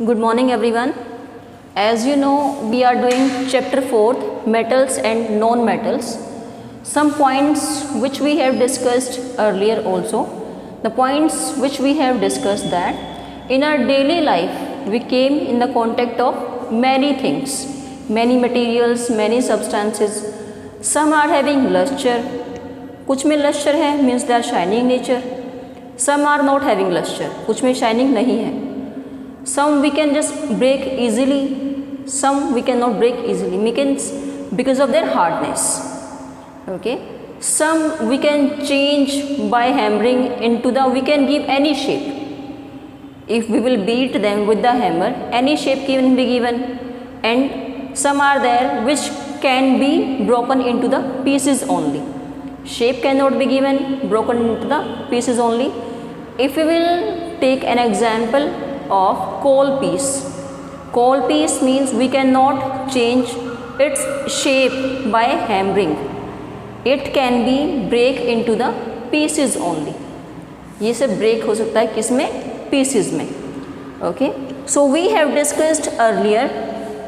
Good morning everyone. As you know, we are doing chapter 4, metals and non-metals. Some points which we have discussed earlier also. The points which we have discussed that in our daily life we came in the contact of many things, many materials, many substances. Some are having luster. कुछ में luster है means they are shining nature. Some are not having luster. कुछ में shining नहीं है. Some we can just break easily, some we cannot break easily because of their hardness. Okay, some we can change by hammering into we can give any shape. If we will beat them with the hammer, any shape can be given, and some are there which can be broken into the pieces only. Shape cannot be given, broken into the pieces only. If we will take an example of coal piece. Coal piece means we cannot change its shape by hammering. It can be break into the pieces only. ये सब break हो सकता है किसमें? Pieces में. Okay. So we have discussed earlier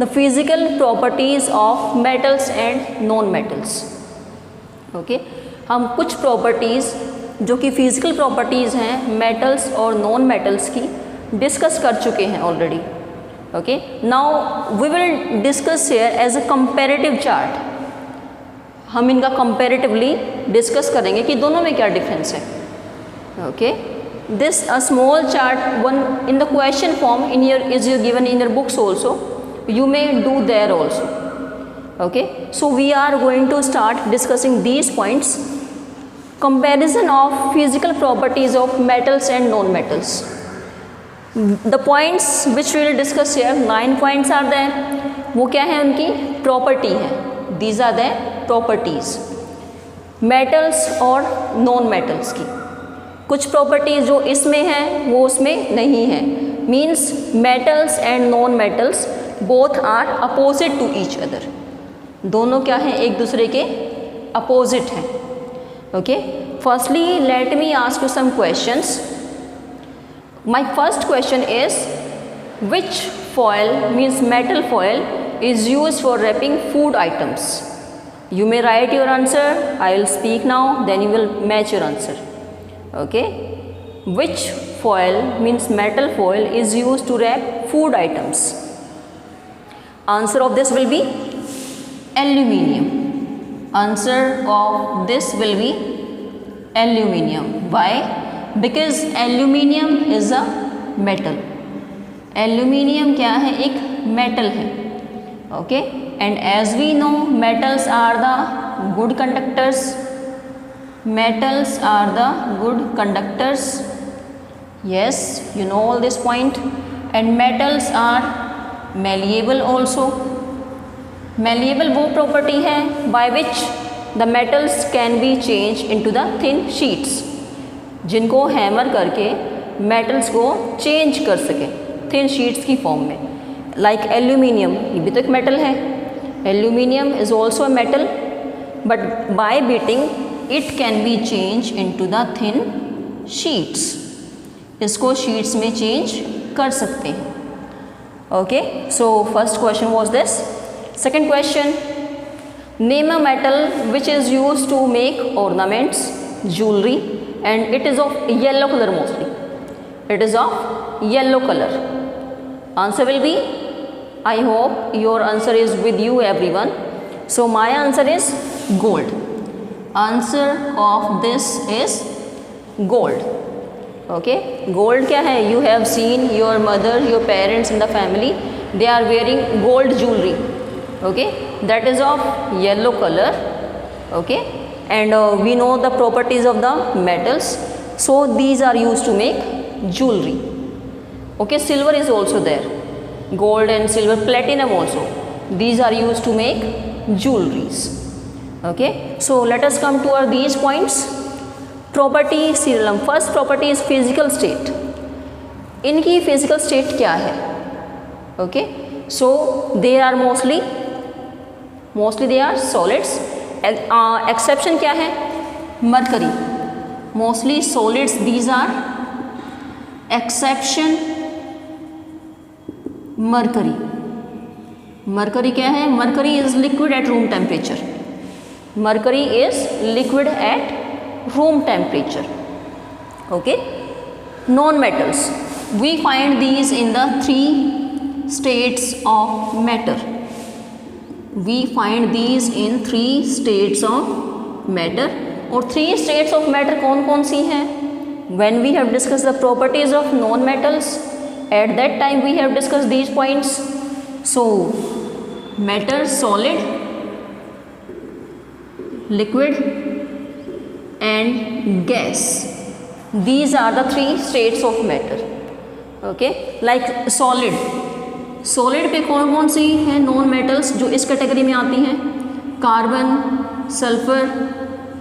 the physical properties of metals and non-metals. Okay. हम कुछ properties जो कि physical properties हैं metals और non-metals की डिस्कस कर चुके हैं already. Okay, now we will discuss here as a comparative chart. हम इनका कंपैरेटिवली डिस्कस करेंगे कि दोनों में क्या डिफरेंस है. Okay, this a small chart one in the question form in your is you given in your books also, you may do there also. Okay, so we are going to start discussing these points. Comparison of physical properties of metals and non metals. The points which we will discuss here, 9 points are there. वो क्या है? उनकी property है. These are the properties. Metals और non metals की कुछ properties जो इसमें हैं वो उसमें नहीं है. Means metals and non metals both are opposite to each other. दोनों क्या हैं? एक दूसरे के opposite हैं. Okay. Firstly, let me ask you some questions. My first question is, which foil means metal foil is used for wrapping food items? You may write your answer. I will speak now, then you will match your answer. Okay, which foil means metal foil is used to wrap food items? Answer of this will be aluminium. Answer of this will be aluminium. Why? Because aluminium is a metal. Aluminium क्या है? एक metal है. Okay, and as we know, metals are the good conductors. Metals are the good conductors. Yes, you know all this point. And metals are malleable also. Malleable वो property है by which the metals can be changed into the thin sheets. जिनको hammer करके metals को change कर सके thin sheets की फॉर्म में. लाइक एल्यूमिनियम, ये भी तो एक मेटल है. Aluminium is also a metal, but by beating it can be change into the thin sheets. इसको शीट्स में चेंज कर सकते हैं. Okay, so first question was this. Second question, name a metal which is used to make ornaments, jewellery, and it is of yellow color mostly. It is of yellow color. Answer will be, I hope your answer is with you everyone. So my answer is gold. Answer of this is gold. Okay, gold क्या है? You have seen your mother, your parents in the family, they are wearing gold jewelry. Okay, that is of yellow color. Okay, and we know the properties of the metals, so these are used to make jewelry. Okay, silver is also there, gold and silver, platinum also, these are used to make jewelries. Okay, so let us come to these points. Property serial. First property is physical state. इनकी physical state क्या है? Okay, so they are mostly they are solids. Exception क्या है? Mercury. Mostly solids, these are exception mercury. Mercury क्या है? Mercury is liquid at room temperature. Mercury is liquid at room temperature. Okay. Non metals, we find these in the 3 states of matter. We find these in 3 states of matter. और 3 states of matter कौन कौन सी हैं? When we have discussed the properties of non-metals, at that time we have discussed these points. So matter, solid, liquid and gas. These are the 3 states of matter. Okay, like solid. Solid पे कौन कौन सी हैं non metals जो इस category में आती हैं? Carbon, sulphur,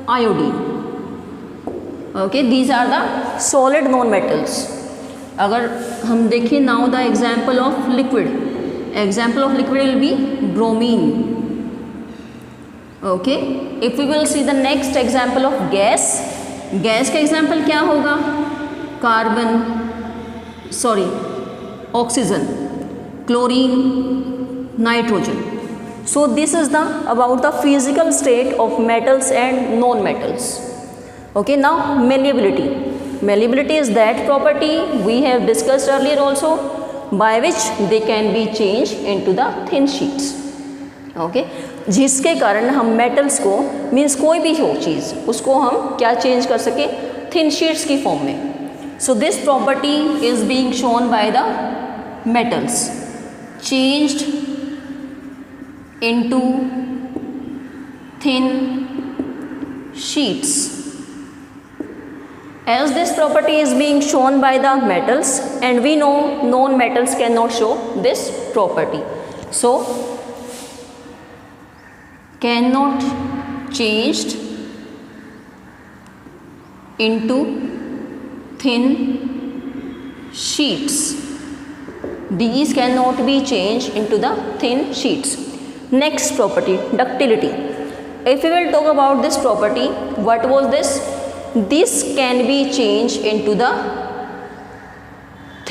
iodine. Okay, these are the solid non metals. अगर हम देखें now the example of liquid, example of liquid will be bromine. Okay, if we will see the next example of gas, gas का example क्या होगा? Carbon, sorry oxygen, chlorine, nitrogen. So this is the about the physical state of metals and non-metals. Okay, now malleability. Malleability is that property we have discussed earlier also, by which they can be changed into the thin sheets. Okay, जिसके कारण हम metals को means कोई भी हो चीज़ उसको हम क्या चेंज कर सके? thin sheets की फॉर्म में. So this property is being shown by the metals changed into thin sheets. As this property is being shown by the metals, and we know non-metals cannot show this property, so cannot changed into thin sheets. These cannot be changed into the thin sheets. Next property, ductility. If we will talk about this property, what was this? This can be changed into the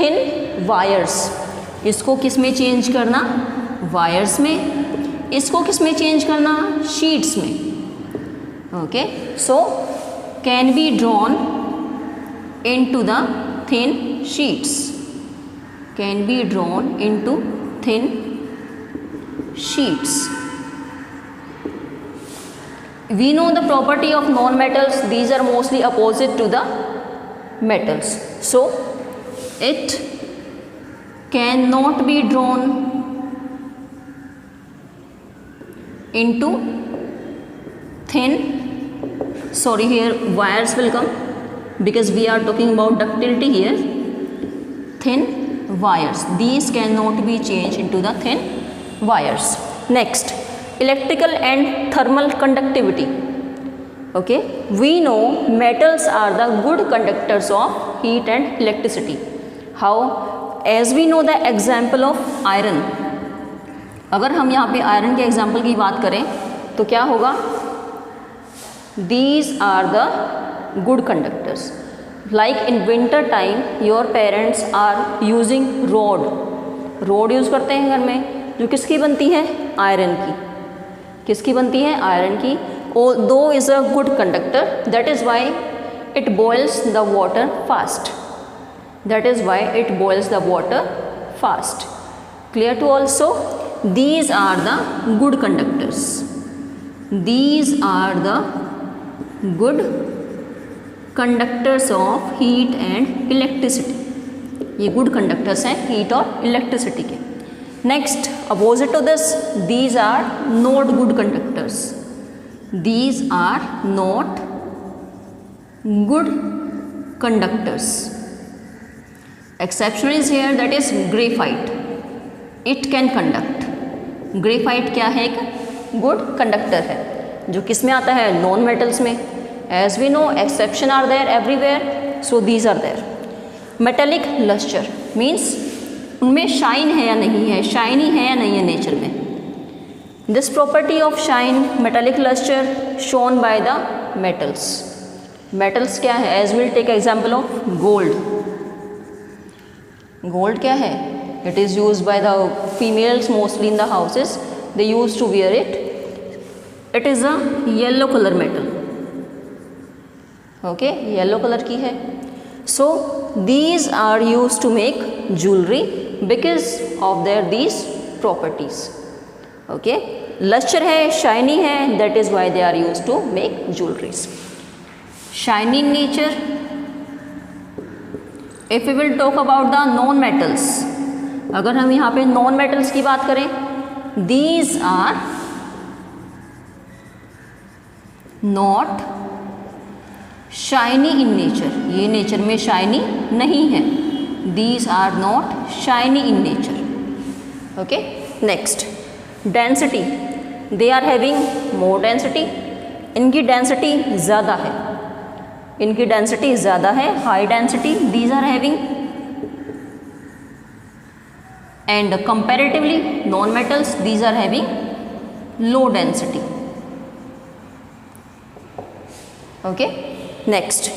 thin wires. इसको किस में change करना? Wires में. इसको किस में change करना? Sheets में. Okay, so can be drawn into the thin sheets. Can be drawn into thin sheets. We know the property of non-metals. These are mostly opposite to the metals. So it cannot be drawn into thin, sorry, here wires will come because we are talking about ductility here. Thin wires, these cannot be changed into the thin wires. Next, electrical and thermal conductivity. Okay, we know metals are the good conductors of heat and electricity. How? As we know the example of iron. अगर हम यहाँ पे iron के example की बात करें तो क्या होगा? These are the good conductors. Like in winter time your parents are using rod. Road use करते हैं घर में, जो किसकी बनती है? आयरन की. किसकी बनती है? आयरन की. Though is a good conductor, that is why it boils the water fast. That is why it boils the water fast. Clear to also? These are the good conductors. These are the good conductors of heat and electricity. ये good conductors हैं heat और electricity के. Next, opposite to this, these are not good conductors. These are not good conductors. Exception is here, that is graphite. It can conduct. Graphite क्या है? एक good conductor है जो किस में आता है? नॉन मेटल्स में. As we know, exception are there everywhere, so these are there. Metallic luster means उनमें शाइन है या नहीं है, शाइनी है या नहीं है नेचर में. This property of shine, metallic luster, shown by the metals. Metals क्या है? As we'll take example of gold. Gold क्या है? It is used by the females mostly in the houses. They used to wear it. It is a yellow color metal. Okay, yellow color की है. So these are used to make jewelry because of their these properties. Okay, luster है, shiny है, that is why they are used to make jewelries. Shiny in nature. If we will talk about the non metals, अगर हम यहाँ पे non metals की बात करें, these are not shiny in nature. ये नेचर में शाइनी नहीं है. These are not shiny in nature. Okay, next density. They are having more density. इनकी डेंसिटी ज़्यादा है. इनकी डेंसिटी ज़्यादा है, high density. These are having, and comparatively non metals, these are having low density. Okay, next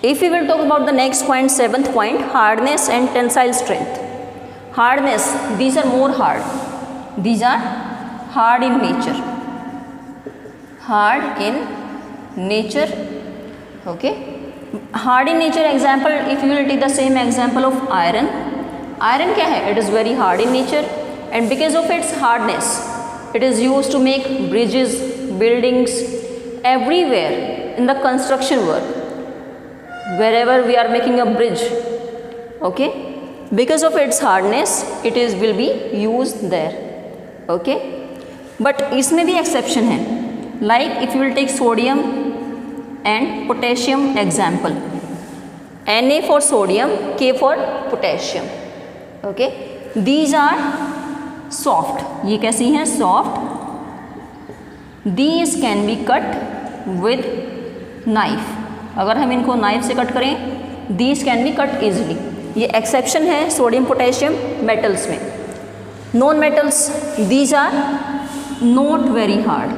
if we will talk about the next point, seventh point, hardness and tensile strength. Hardness, these are more hard. These are hard in nature. Hard in nature. Okay, hard in nature example, if you will take the same example of iron. Iron क्या है? It is very hard in nature, and because of its hardness, it is used to make bridges, buildings, everywhere in the construction work. Wherever we are making a bridge, okay, because of its hardness, it is will be used there. Okay, but इसमें भी exception है. Like if you will take sodium and potassium example. Na for sodium, K for potassium. Okay, these are soft. ये कैसी हैं? Soft. These can be cut with knife. अगर हम इनको knife से कट करें, these can be cut easily. ये exception है सोडियम पोटेशियम मेटल्स में. Non metals, these are not very hard.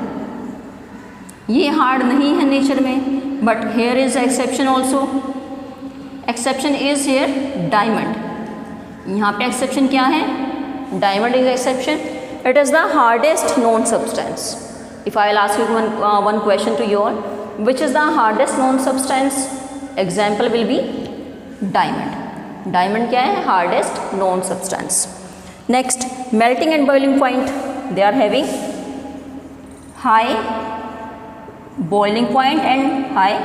ये हार्ड नहीं है नेचर में, but here is exception also. Exception is here diamond. यहाँ पे एक्सेप्शन क्या है? Diamond is exception. It is the hardest non substance. If I will ask you one question to your, which is the hardest known substance, example will be diamond. Diamond क्या है? hardest known substance. Next, melting and boiling point. They are having high boiling point and high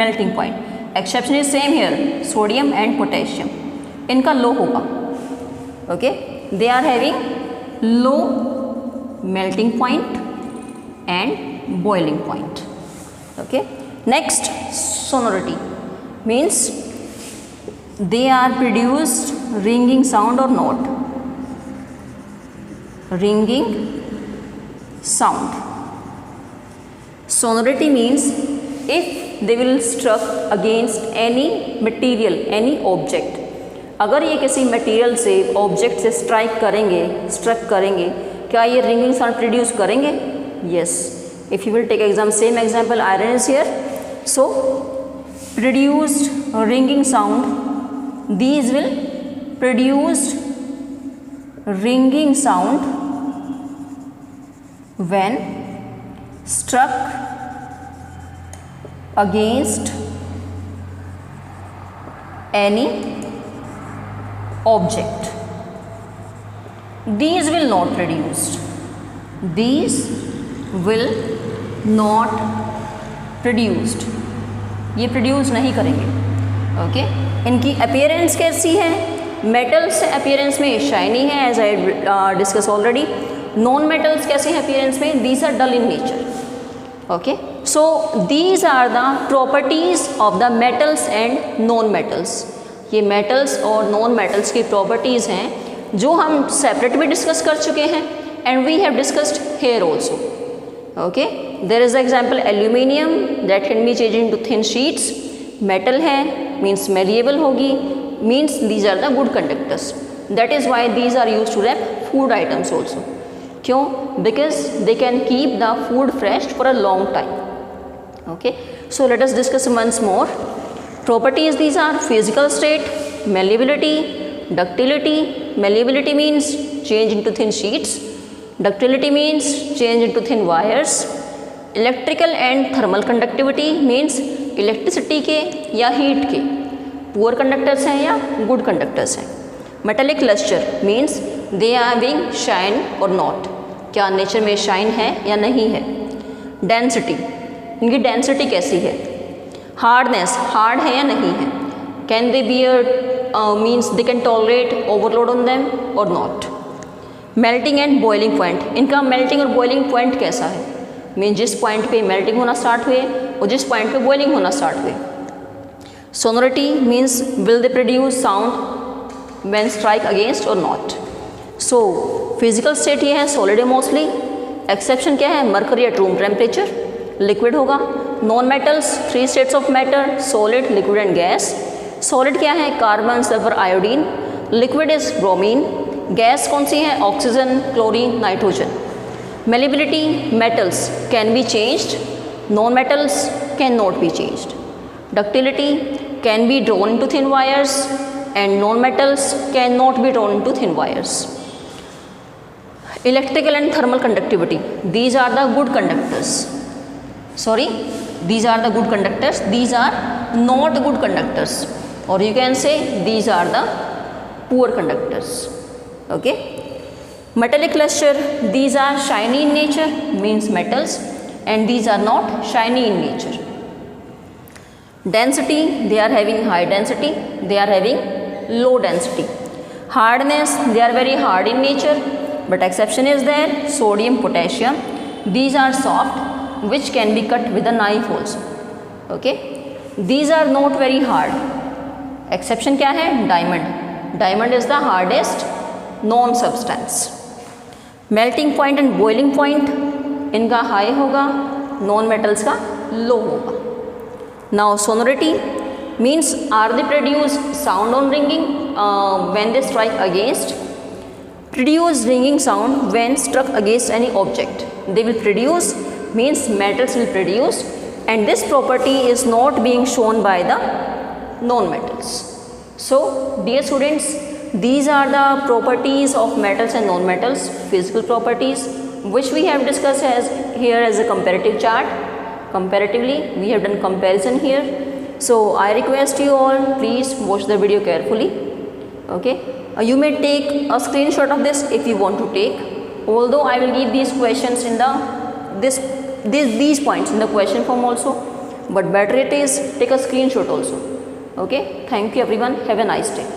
melting point. Exception is same here, sodium and potassium. इनका low होगा. Okay, they are having low melting point and boiling point. Okay, next, sonority means they are produced ringing sound or not. Ringing sound. Sonority means if they will struck against any material, any object. अगर ये किसी material से, object से strike करेंगे, struck करेंगे, क्या ये ringing sound produce करेंगे? Yes. If you will take same example, iron is here, so produced ringing sound. These will produce ringing sound when struck against any object. These will not produce. These will not produced. ये produce नहीं करेंगे. ओके, इनकी appearance कैसी है? Metals appearance में shiny है, as I discuss already. Non metals कैसे हैं अपीयरेंस में? These are dull in nature. Okay, so these are the properties of the metals and non metals. ये मेटल्स और नॉन मेटल्स की प्रॉपर्टीज़ हैं जो हम सेपरेट भी डिस्कस कर चुके हैं, and we have discussed here also. Okay, there is example aluminium that can be changed into thin sheets. Metal है means malleable होगी, means these are the good conductors. That is why these are used to wrap food items also. क्यों? Because they can keep the food fresh for a long time. Okay, so let us discuss once more. Properties, these are physical state, malleability, ductility, malleability means change into thin sheets, ductility means change into thin wires, electrical and thermal conductivity means electricity के या heat के poor conductors हैं या good conductors हैं, metallic lustre means they are being shine और not, क्या nature में shine है या नहीं है, डेंसिटी इनकी डेंसिटी कैसी है, हार्डनेस हार्ड है या नहीं है, can they bear means they can tolerate overload on them और not, melting and boiling point इनका मेल्टिंग और बॉइलिंग पॉइंट कैसा है, मीन जिस पॉइंट पे मेल्टिंग होना स्टार्ट हुए और जिस पॉइंट पे बॉइलिंग होना स्टार्ट हुए, sonority means will they produce sound when strike against और नॉट। सो फिजिकल स्टेट ये है सॉलिड है मोस्टली, एक्सेप्शन क्या है mercury at room temperature, liquid होगा, non metals 3 states of matter solid liquid and gas, solid क्या है carbon sulphur iodine, liquid is bromine, gas कौन सी है oxygen chlorine nitrogen, malleability metals can be changed, non metals can not be changed, ductility can be drawn into thin wires and non metals cannot be drawn into thin wires, electrical and thermal conductivity these are the good conductors, sorry these are the good conductors, these are not good conductors or you can say these are the poor conductors, okay. Metallic luster these are shiny in nature means metals and these are not shiny in nature, density they are having high density, they are having low density, hardness they are very hard in nature but exception is there sodium potassium these are soft which can be cut with a knife also, okay. These are not very hard, exception क्या है diamond, diamond is the hardest known substance, melting point and boiling point इनका high होगा non metals का low होगा। Now sonority means are they produce sound on ringing when they strike against, produce ringing sound when struck against any object, they will produce means metals will produce and this property is not being shown by the non-metals. So dear students, these are the properties of metals and non-metals, physical properties which we have discussed as here as a comparative chart. Comparatively we have done comparison here. So I request you all please watch the video carefully, okay. You may take a screenshot of this if you want to take, although I will give these questions in the these points in the question form also, but better it is take a screenshot also, okay. Thank you everyone, have a nice day.